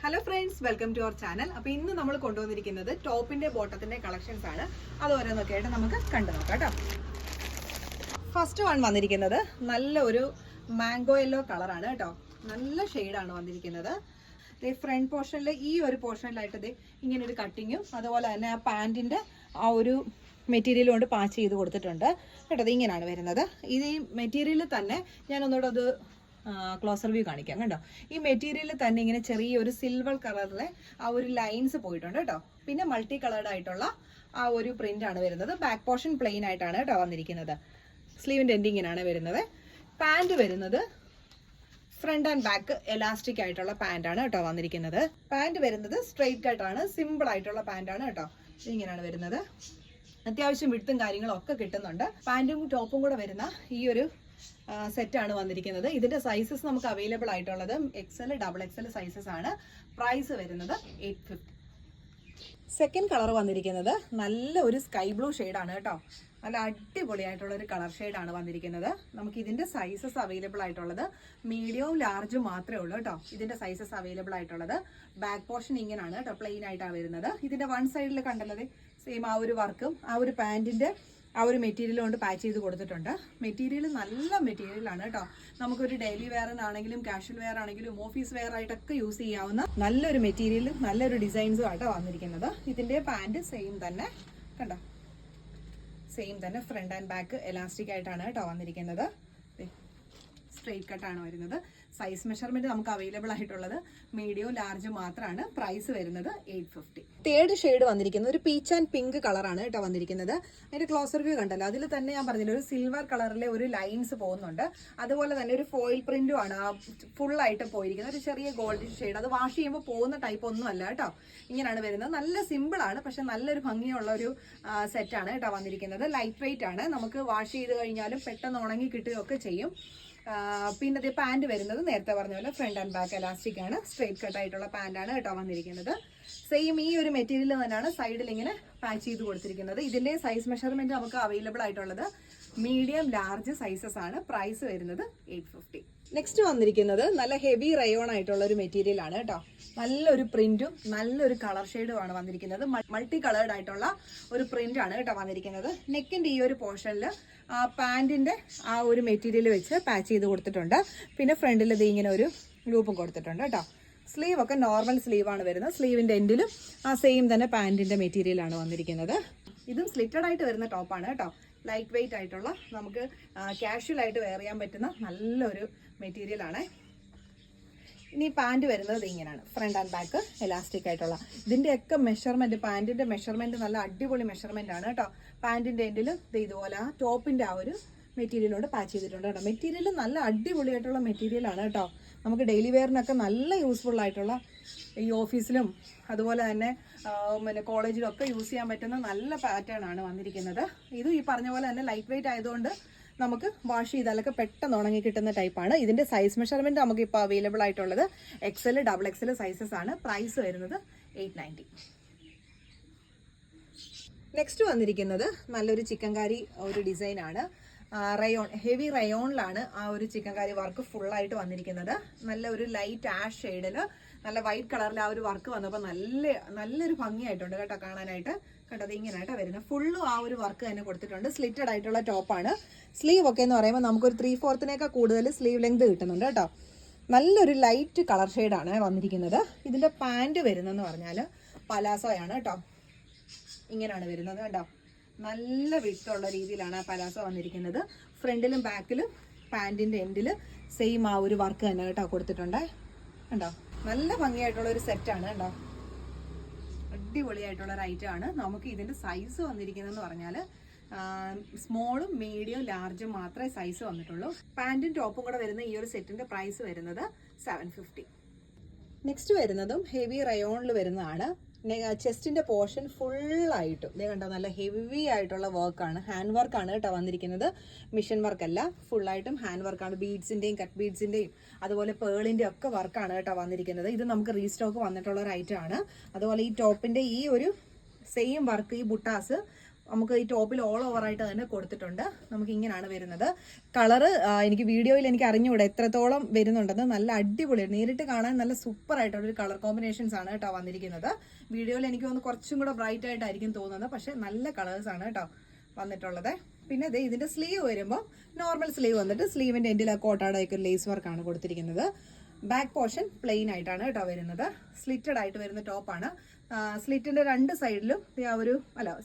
Hello friends, welcome to our channel. അപ്പോൾ ഇന്ന് നമ്മൾ കൊണ്ടുവന്നിരിക്കുന്നത് ടോപ്പിന്റെ ബോട്ടത്തിന്റെ കളക്ഷൻസ് ആണ്. അത് ഓരോന്നൊക്കെ ആയിട്ട് നമുക്ക് കണ്ടു നോക്കാം കേട്ടോ. ഫസ്റ്റ് വൺ വന്നിരിക്കുന്നത് നല്ല ഒരു മാംഗോ യെല്ലോ കളറാണ് കേട്ടോ. നല്ല ഷെയ്ഡാണ് വന്നിരിക്കുന്നത്. ഫ്രണ്ട് പോർഷനിൽ ഈ ഒരു പോർഷനിലായിട്ട് ഇത് ഇങ്ങനെ ഒരു കട്ടിങ്ങും അതുപോലെ തന്നെ ആ പാൻറ്റിന്റെ ആ ഒരു മെറ്റീരിയൽ കൊണ്ട് പാച്ച് ചെയ്ത് കൊടുത്തിട്ടുണ്ട് കേട്ടോ. ഇത് ഇങ്ങനെയാണ് വരുന്നത്. ഇത് ഈ മെറ്റീരിയൽ തന്നെ ഞാനൊന്നുകൂടെ അത് ക്ലോസർ വ്യൂ കാണിക്കാം കേട്ടോ. ഈ മെറ്റീരിയൽ തന്നെ ഇങ്ങനെ ചെറിയൊരു സിൽവർ കളറിലെ ആ ഒരു ലൈൻസ് പോയിട്ടുണ്ട് കേട്ടോ. പിന്നെ മൾട്ടി കളേർഡ് ആയിട്ടുള്ള ആ ഒരു പ്രിന്റ് ആണ് വരുന്നത്. ബാക്ക് പോർഷൻ പ്ലെയിൻ ആയിട്ടാണ് കേട്ടോ വന്നിരിക്കുന്നത്. സ്ലീവിന്റെ എൻഡിങ്ങിനാണ് വരുന്നത്. പാൻറ് വരുന്നത് ഫ്രണ്ട് ആൻഡ് ബാക്ക് എലാസ്റ്റിക് ആയിട്ടുള്ള പാന്റ് ആണ് കേട്ടോ വന്നിരിക്കുന്നത്. പാൻറ് വരുന്നത് സ്ട്രെയിറ്റ് കട്ടാണ്, സിമ്പിൾ ആയിട്ടുള്ള പാന്റ് ആണ് കേട്ടോ. ഇങ്ങനെയാണ് വരുന്നത്. അത്യാവശ്യം വിടുത്തും കാര്യങ്ങളും ഒക്കെ കിട്ടുന്നുണ്ട്. പാൻറ്റും ടോപ്പും കൂടെ വരുന്ന ഈ ഒരു സെറ്റാണ് വന്നിരിക്കുന്നത്. ഇതിന്റെ സൈസസ് നമുക്ക് അവൈലബിൾ ആയിട്ടുള്ളത് XL, XXL സൈസസ് ആണ്. പ്രൈസ് വരുന്നത് 850. സെക്കൻഡ് കളർ വന്നിരിക്കുന്നത് നല്ല ഒരു സ്കൈ ബ്ലൂ ഷെയ്ഡാണ് കേട്ടോ. നല്ല അടിപൊളിയായിട്ടുള്ള ഒരു കളർ ഷെയ്ഡാണ് വന്നിരിക്കുന്നത്. നമുക്ക് ഇതിന്റെ സൈസസ് അവൈലബിൾ ആയിട്ടുള്ളത് മീഡിയവും ലാർജും മാത്രമേ ഉള്ളൂ കേട്ടോ. ഇതിന്റെ സൈസസ് അവൈലബിൾ ആയിട്ടുള്ളത് ബാക്ക് പോർഷൻ ഇങ്ങനെയാണ് കേട്ടോ, പ്ലെയിൻ ആയിട്ടാണ് വരുന്നത്. ഇതിന്റെ വൺ സൈഡിൽ കണ്ടത് സെയിം ആ ഒരു വർക്കും ആ ഒരു പാൻറ്റിന്റെ ആ ഒരു മെറ്റീരിയൽ കൊണ്ട് പാച്ച് ചെയ്ത് കൊടുത്തിട്ടുണ്ട്. മെറ്റീരിയൽ നല്ല മെറ്റീരിയലാണ് കേട്ടോ. നമുക്കൊരു ഡെയിലി വെയറിനാണെങ്കിലും കാഷ്വൽ വെയർ ആണെങ്കിലും ഓഫീസ് വെയർ ആയിട്ടൊക്കെ യൂസ് ചെയ്യാവുന്ന നല്ലൊരു മെറ്റീരിയൽ, നല്ലൊരു ഡിസൈൻസും ആട്ടോ വന്നിരിക്കുന്നത്. ഇതിന്റെ പാൻറ് സെയിം തന്നെ കണ്ടോ, സെയിം തന്നെ ഫ്രണ്ട് ആൻഡ് ബാക്ക് എലാസ്റ്റിക് ആയിട്ടാണ് കേട്ടോ വന്നിരിക്കുന്നത്. സ്ട്രെയിറ്റ് കട്ടാണ് വരുന്നത്. സൈസ് മെഷർമെന്റ് നമുക്ക് അവൈലബിൾ ആയിട്ടുള്ളത് മീഡിയവും ലാർജും മാത്രമാണ്. പ്രൈസ് വരുന്നത് 850. തേർഡ് ഷെയ്ഡ് വന്നിരിക്കുന്നത് ഒരു പീച്ച് ആൻഡ് പിങ്ക് കളറാണ് കേട്ടോ വന്നിരിക്കുന്നത്. അതിന്റെ ക്ലോസർ വ്യൂ കണ്ടല്ലോ. അതിൽ തന്നെ ഞാൻ പറഞ്ഞില്ല, ഒരു സിൽവർ കളറിലെ ഒരു ലൈൻസ് പോകുന്നുണ്ട്. അതുപോലെ തന്നെ ഒരു ഫോയിൽ പ്രിന്റും ആണ് ഫുൾ ആയിട്ട് പോയിരിക്കുന്നത്. ഒരു ചെറിയ ഗോൾഡ് ഷെയ്ഡ്. അത് വാഷ് ചെയ്യുമ്പോൾ പോകുന്ന ടൈപ്പ് ഒന്നും അല്ല കേട്ടോ. ഇങ്ങനെയാണ് വരുന്നത്. നല്ല സിമ്പിൾ ആണ്, പക്ഷെ നല്ലൊരു ഭംഗിയുള്ള ഒരു സെറ്റാണ് കേട്ടോ വന്നിരിക്കുന്നത്. ലൈറ്റ് വെയിറ്റ് ആണ്. നമുക്ക് വാഷ് ചെയ്ത് കഴിഞ്ഞാലും പെട്ടെന്ന് ഉണങ്ങി കിട്ടുകയൊക്കെ ചെയ്യും. പിന്നെ ഇത് പാൻറ് വരുന്നത് നേരത്തെ പറഞ്ഞ പോലെ ഫ്രണ്ട് ആൻഡ് ബാക്ക് എലാസ്റ്റിക് ആണ്. സ്ട്രെയിറ്റ് കട്ട് ആയിട്ടുള്ള പാൻറ്റാണ് കേട്ടോ വന്നിരിക്കുന്നത്. സെയിം ഈ ഒരു മെറ്റീരിയൽ തന്നെയാണ് സൈഡിൽ ഇങ്ങനെ പാച്ച് ചെയ്ത് കൊടുത്തിരിക്കുന്നത്. ഇതിന്റെ സൈസ് മെഷർമെന്റ് നമുക്ക് അവൈലബിൾ ആയിട്ടുള്ളത് മീഡിയം ലാർജ് സൈസസ് ആണ്. പ്രൈസ് വരുന്നത് 850. നെക്സ്റ്റ് വന്നിരിക്കുന്നത് നല്ല ഹെവി റയോൺ ആയിട്ടുള്ള ഒരു മെറ്റീരിയൽ ആണ് കേട്ടോ. നല്ലൊരു പ്രിന്റും നല്ലൊരു കളർ ഷെയ്ഡും ആണ് വന്നിരിക്കുന്നത്. മൾട്ടി കളേർഡ് ആയിട്ടുള്ള ഒരു പ്രിന്റ് ആണ് കേട്ടോ വന്നിരിക്കുന്നത്. നെക്കിന്റെ ഈ ഒരു പോർഷനിൽ പാൻറ്റിന്റെ ആ ഒരു മെറ്റീരിയൽ വെച്ച് പാച്ച് ചെയ്ത് കൊടുത്തിട്ടുണ്ട്. പിന്നെ ഫ്രണ്ടിൽ ഇത് ഇങ്ങനെ ഒരു ലൂപ്പും കൊടുത്തിട്ടുണ്ട് കേട്ടോ. സ്ലീവ് ഒക്കെ നോർമൽ സ്ലീവ് ആണ് വരുന്നത്. സ്ലീവിന്റെ എൻഡിലും ആ സെയിം തന്നെ പാൻറ്റിന്റെ മെറ്റീരിയൽ ആണ് വന്നിരിക്കുന്നത്. ഇതും സ്ലിറ്റഡ് ആയിട്ട് വരുന്ന ടോപ്പാണ് കേട്ടോ. ലൈറ്റ് വെയിറ്റ് ആയിട്ടുള്ള നമുക്ക് കാഷ്വൽ ആയിട്ട് വെയർ ചെയ്യാൻ പറ്റുന്ന നല്ലൊരു മെറ്റീരിയൽ ആണ്. ഇനി പാൻറ് വരുന്നത് ഇങ്ങനെയാണ്, ഫ്രണ്ട് ആൻഡ് ബാക്ക് എലാസ്റ്റിക് ആയിട്ടുള്ള. ഇതിന്റെയൊക്കെ മെഷർമെന്റ്, പാൻറ്റിന്റെ മെഷർമെന്റ് നല്ല അടിപൊളി മെഷർമെന്റ് ആണ് കേട്ടോ. പാൻറ്റിന്റെ എൻഡിൽ ഇതുപോലെ ആ ടോപ്പിന്റെ ആ ഒരു മെറ്റീരിയൽ കൊണ്ട് പാച്ച് ചെയ്തിട്ടുണ്ട് കേട്ടോ. മെറ്റീരിയൽ നല്ല അടിപൊളിയായിട്ടുള്ള മെറ്റീരിയൽ ആണ് കേട്ടോ. നമുക്ക് ഡെയിലി വെയറിനൊക്കെ നല്ല യൂസ്ഫുൾ ആയിട്ടുള്ള, ഈ ഓഫീസിലും അതുപോലെ തന്നെ പിന്നെ കോളേജിലും ഒക്കെ യൂസ് ചെയ്യാൻ പറ്റുന്ന നല്ല പാറ്റേൺ ആണ് വന്നിരിക്കുന്നത്. ഇത് ഈ പറഞ്ഞ പോലെ തന്നെ ലൈറ്റ് വെയിറ്റ് ആയതുകൊണ്ട് നമുക്ക് വാഷ് ചെയ്താലൊക്കെ പെട്ടെന്ന് ഉണങ്ങി കിട്ടുന്ന ടൈപ്പാണ്. ഇതിന്റെ സൈസ് മെഷർമെന്റ് നമുക്ക് ഇപ്പോൾ അവൈലബിൾ ആയിട്ടുള്ളത് XL, XXL സൈസസ് ആണ്. പ്രൈസ് വരുന്നത് 890. നെക്സ്റ്റ് വന്നിരിക്കുന്നത് നല്ലൊരു ചിക്കൻകാരി ഒരു ഡിസൈൻ ആണ്. റയോൺ, ഹെവി റയോണിലാണ് ആ ഒരു ചിക്കൻകാരി വർക്ക് ഫുള്ളായിട്ട് വന്നിരിക്കുന്നത്. നല്ല ഒരു ലൈറ്റ് ആഷ് ഷെയ്ഡിൽ നല്ല വൈറ്റ് കളറിൽ ആ ഒരു വർക്ക് വന്നപ്പോൾ നല്ലൊരു ഭംഗിയായിട്ടുണ്ട് കേട്ടോ കാണാനായിട്ട്. കേട്ടത് ഇങ്ങനെയായിട്ടാണ് വരുന്നത്. ഫുള്ളും ആ ഒരു വർക്ക് തന്നെ കൊടുത്തിട്ടുണ്ട്. സ്ലിറ്റഡ് ആയിട്ടുള്ള ടോപ്പാണ്. സ്ലീവ് ഒക്കെ എന്ന് പറയുമ്പോൾ നമുക്കൊരു 3/4 കൂടുതൽ സ്ലീവ് ലെങ്ത് കിട്ടുന്നുണ്ട് കേട്ടോ. നല്ലൊരു ലൈറ്റ് കളർ ഷെയ്ഡാണ് വന്നിരിക്കുന്നത്. ഇതിന്റെ പാൻറ് വരുന്നതെന്ന് പറഞ്ഞാൽ പലാസോയാണ് കേട്ടോ. ഇങ്ങനെയാണ് വരുന്നത് കേട്ടോ. നല്ല വിട്ടുള്ള രീതിയിലാണ് ആ പലാസോ വന്നിരിക്കുന്നത്. ഫ്രണ്ടിലും ബാക്കിലും പാൻറ്റിന്റെ എൻഡിൽ സെയിം ആ ഒരു വർക്ക് തന്നെ കേട്ടോ കൊടുത്തിട്ടുണ്ട് കണ്ടോ. നല്ല ഭംഗിയായിട്ടുള്ള ഒരു സെറ്റാണ് കേട്ടോ. അടിപൊളിയായിട്ടുള്ള ഒരു ഐറ്റം ആണ്. നമുക്ക് ഇതിന്റെ സൈസ് വന്നിരിക്കുന്നതെന്ന് പറഞ്ഞാൽ സ്മോളും മീഡിയം ലാർജും മാത്രമേ സൈസ് വന്നിട്ടുള്ളൂ. പാൻറ്റും ടോപ്പും കൂടെ വരുന്ന ഈ ഒരു സെറ്റിന്റെ പ്രൈസ് വരുന്നത് 750. നെക്സ്റ്റ് വരുന്നതും ഹെവി റയോണിൽ വരുന്നതാണ്. ചെസ്റ്റിന്റെ പോർഷൻ ഫുള്ളായിട്ടും ഇതേ കണ്ടോ, നല്ല ഹെവി ആയിട്ടുള്ള വർക്കാണ്. ഹാൻഡ് വർക്കാണ് കേട്ടോ വന്നിരിക്കുന്നത്. മിഷൻ വർക്കല്ല, ഫുള്ളായിട്ടും ഹാൻഡ് വർക്കാണ്. ബീഡ്സിന്റെയും കട്ട് ബീഡ്സിന്റെയും അതുപോലെ പേളിന്റെ ഒക്കെ വർക്കാണ് കേട്ടോ വന്നിരിക്കുന്നത്. ഇത് നമുക്ക് റീസ്റ്റോക്ക് വന്നിട്ടുള്ള ഒരു ഐറ്റം ആണ്. അതുപോലെ ഈ ടോപ്പിന്റെ ഈ ഒരു സെയിം വർക്ക്, ഈ ബുട്ടാസ് നമുക്ക് ഈ ടോപ്പിൽ ഓൾ ഓവറായിട്ട് തന്നെ കൊടുത്തിട്ടുണ്ട്. നമുക്ക് ഇങ്ങനെയാണ് വരുന്നത്. കളറ് എനിക്ക് വീഡിയോയിൽ എനിക്ക് അറിഞ്ഞുകൂടെ എത്രത്തോളം വരുന്നുണ്ടെന്ന്. നല്ല അടിപൊളിയാണ്, നേരിട്ട് കാണാൻ നല്ല സൂപ്പർ ആയിട്ടുള്ളൊരു കളർ കോമ്പിനേഷൻസ് ആണ് കേട്ടോ വന്നിരിക്കുന്നത്. വീഡിയോയിൽ എനിക്ക് തോന്നുന്നു കുറച്ചും കൂടെ ബ്രൈറ്റ് ആയിട്ടായിരിക്കും തോന്നുന്നത്, പക്ഷെ നല്ല കളേഴ്സ് ആണ് കേട്ടോ വന്നിട്ടുള്ളത്. പിന്നെ ഇതിന്റെ സ്ലീവ് വരുമ്പോൾ നോർമൽ സ്ലീവ് വന്നിട്ട് സ്ലീവിന്റെ എൻഡിൽ ആ കോട്ടാടൊക്കെ ലേസ് വർക്കാണ് കൊടുത്തിരിക്കുന്നത്. ബാക്ക് പോർഷൻ പ്ലെയിൻ ആയിട്ടാണ് കേട്ടോ വരുന്നത്. സ്ലിറ്റഡ് ആയിട്ട് വരുന്ന ടോപ്പാണ്. സ്ലിറ്റിന്റെ രണ്ട് സൈഡിലും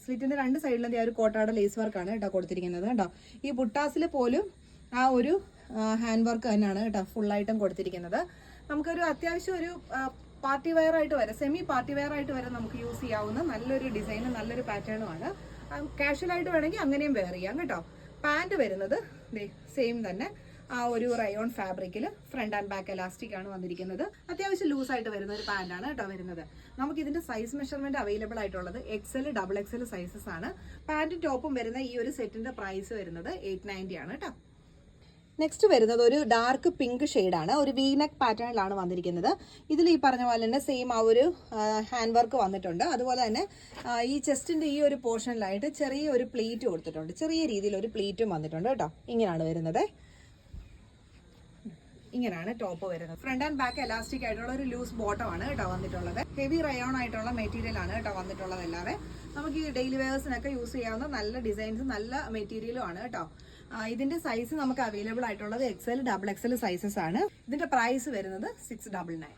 സ്ലിറ്റിന്റെ രണ്ട് സൈഡിലും ഒരു കോട്ടാട ലേസ് വർക്കാണ് കേട്ടോ കൊടുത്തിരിക്കുന്നത് കേട്ടോ. ഈ ബുട്ടാസിൽ പോലും ആ ഒരു ഹാൻഡ് വർക്ക് തന്നെയാണ് കേട്ടോ ഫുള്ളായിട്ടും കൊടുത്തിരിക്കുന്നത്. നമുക്കൊരു അത്യാവശ്യം ഒരു പാർട്ടി വെയർ ആയിട്ട് വരെ, സെമി പാർട്ടി വെയർ ആയിട്ട് വരെ നമുക്ക് യൂസ് ചെയ്യാവുന്ന നല്ലൊരു ഡിസൈനും നല്ലൊരു പാറ്റേണുമാണ്. കാഷ്വൽ ആയിട്ട് വേണമെങ്കിൽ അങ്ങനെയും വെയർ ചെയ്യാം കേട്ടോ. പാൻറ് വരുന്നത് സെയിം തന്നെ ആ ഒരു റയോൺ ഫാബ്രിക്കിൽ ഫ്രണ്ട് ആൻഡ് ബാക്ക് എലാസ്റ്റിക് ആണ് വന്നിരിക്കുന്നത്. അത്യാവശ്യം ലൂസായിട്ട് വരുന്ന ഒരു പാൻറ്റാണ് കേട്ടോ വരുന്നത്. നമുക്ക് ഇതിന്റെ സൈസ് മെഷർമെന്റ് അവൈലബിൾ ആയിട്ടുള്ളത് XL, XXL സൈസസ് ആണ്. പാൻറ്റും ടോപ്പും വരുന്ന ഈ ഒരു സെറ്റിന്റെ പ്രൈസ് വരുന്നത് 890 ആണ് കേട്ടോ. നെക്സ്റ്റ് വരുന്നത് ഒരു ഡാർക്ക് പിങ്ക് ഷെയ്ഡാണ്. ഒരു വീനെക്ക് പാറ്റേണിലാണ് വന്നിരിക്കുന്നത്. ഇതിൽ ഈ പറഞ്ഞ പോലെ തന്നെ സെയിം ആ ഒരു ഹാൻഡ് വർക്ക് വന്നിട്ടുണ്ട്. അതുപോലെ തന്നെ ഈ ചെസ്റ്റിന്റെ ഈ ഒരു പോർഷനിലായിട്ട് ചെറിയ ഒരു പ്ലീറ്റ് കൊടുത്തിട്ടുണ്ട്. ചെറിയ രീതിയിൽ ഒരു പ്ലീറ്റും വന്നിട്ടുണ്ട് കേട്ടോ. ഇങ്ങനെയാണ് വരുന്നത്. ഇങ്ങനെയാണ് ടോപ്പ് വരുന്നത്. ഫ്രണ്ട് ആൻഡ് ബാക്ക് എലാസ്റ്റിക് ആയിട്ടുള്ള ഒരു ലൂസ് ബോട്ടം ആണ് കേട്ടോ വന്നിട്ടുള്ളത്. ഹെവി റയോൺ ആയിട്ടുള്ള മെറ്റീരിയൽ ആണ് കേട്ടോ വന്നിട്ടുള്ളത്. എല്ലാവരും നമുക്ക് ഈ ഡെയിലി വെയേഴ്സിനൊക്കെ യൂസ് ചെയ്യാവുന്ന നല്ല ഡിസൈൻസ്, നല്ല മെറ്റീരിയലും ആണ് കേട്ടോ. ഇതിന്റെ സൈസ് നമുക്ക് അവൈലബിൾ ആയിട്ടുള്ളത് XL, XXL സൈസസ് ആണ്. ഇതിന്റെ പ്രൈസ് വരുന്നത് 699.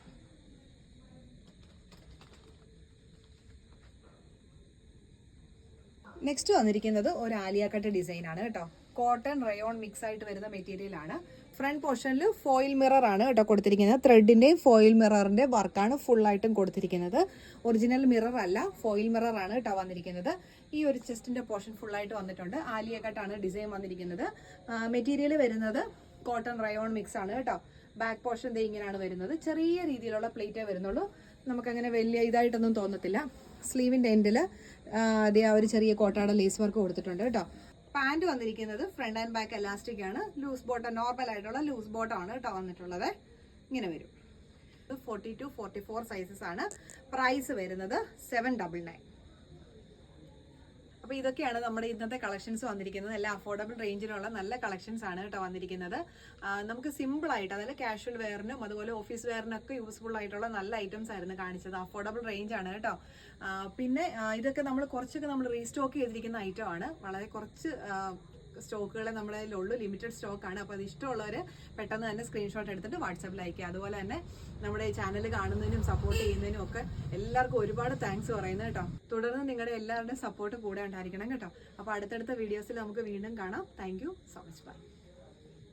നെക്സ്റ്റ് വന്നിരിക്കുന്നത് ഒരു ആലിയ കട്ട് ഡിസൈൻ ആണ് കേട്ടോ. കോട്ടൺ റയോൺ മിക്സ് ആയിട്ട് വരുന്ന മെറ്റീരിയൽ ആണ്. ഫ്രണ്ട് പോർഷനിൽ ഫോയിൽ മിറർ ആണ് കേട്ടോ കൊടുത്തിരിക്കുന്നത്. ത്രെഡിന്റെയും ഫോയിൽ മിററിന്റെ വർക്കാണ് ഫുൾ ആയിട്ടും കൊടുത്തിരിക്കുന്നത്. ഒറിജിനൽ മിറർ അല്ല, ഫോയിൽ മിറർ ആണ് കേട്ടോ വന്നിരിക്കുന്നത്. ഈ ഒരു ചെസ്റ്റിന്റെ പോർഷൻ ഫുൾ ആയിട്ട് വന്നിട്ടുണ്ട്. ആലിയ കട്ടാണ് ഡിസൈൻ വന്നിരിക്കുന്നത്. മെറ്റീരിയൽ വരുന്നത് കോട്ടൺ റയോൺ മിക്സ് ആണ് കേട്ടോ. ബാക്ക് പോർഷൻ ഇങ്ങനെയാണ് വരുന്നത്. ചെറിയ രീതിയിലുള്ള പ്ലേറ്റേ വരുന്നുള്ളൂ. നമുക്കങ്ങനെ വലിയ ഇതായിട്ടൊന്നും തോന്നത്തില്ല. സ്ലീവിന്റെ എൻഡിൽ ആ ഒരു ചെറിയ കോട്ടാട ലേസ് വർക്ക് കൊടുത്തിട്ടുണ്ട് കേട്ടോ. പാൻറ് വന്നിരിക്കുന്നത് ഫ്രണ്ട് ആൻഡ് ബാക്ക് എലാസ്റ്റിക് ആണ്. ലൂസ് ബോട്ടം, നോർമൽ ആയിട്ടുള്ള ലൂസ് ബോട്ടം ആണ് കേട്ടോ വന്നിട്ടുള്ളത്. ഇങ്ങനെ വരും. 40 to 44 സൈസസ് ആണ്. പ്രൈസ് വരുന്നത് 799. അപ്പോൾ ഇതൊക്കെയാണ് നമ്മുടെ ഇന്നത്തെ കളക്ഷൻസ് വന്നിരിക്കുന്നത്. എല്ലാം അഫോർഡബിൾ റേഞ്ചിലുള്ള നല്ല കളക്ഷൻസ് ആണ് കേട്ടോ വന്നിരിക്കുന്നത്. നമുക്ക് സിമ്പിൾ ആയിട്ട്, അതായത് കാഷ്വൽ വെയറിനും അതുപോലെ ഓഫീസ് വെയറിനൊക്കെ യൂസ്ഫുൾ ആയിട്ടുള്ള നല്ല ഐറ്റംസ് ആയിരുന്നു കാണിച്ചത്. അഫോർഡബിൾ റേഞ്ച് ആണ് കേട്ടോ. പിന്നെ ഇതൊക്കെ കുറച്ചൊക്കെ നമ്മൾ റീസ്റ്റോക്ക് ചെയ്തിരിക്കുന്ന ഐറ്റം ആണ്. വളരെ കുറച്ച് സ്റ്റോക്കുകളെ നമ്മുടെ കയ്യിലുള്ളൂ, ലിമിറ്റഡ് സ്റ്റോക്കാണ്. അപ്പോൾ അത് ഇഷ്ടമുള്ളവർ പെട്ടെന്ന് തന്നെ സ്ക്രീൻഷോട്ട് എടുത്തിട്ട് വാട്സാപ്പിൽ അയക്കുക. അതുപോലെ തന്നെ നമ്മുടെ ഈ ചാനൽ കാണുന്നതിനും സപ്പോർട്ട് ചെയ്യുന്നതിനും ഒക്കെ എല്ലാവർക്കും ഒരുപാട് താങ്ക്സ് പറയുന്നത് കേട്ടോ. തുടർന്ന് നിങ്ങളുടെ എല്ലാവരുടെയും സപ്പോർട്ട് കൂടെ ഉണ്ടായിരിക്കണം കേട്ടോ. അപ്പോൾ അടുത്തടുത്ത വീഡിയോസിൽ നമുക്ക് വീണ്ടും കാണാം. Thank you so much. By.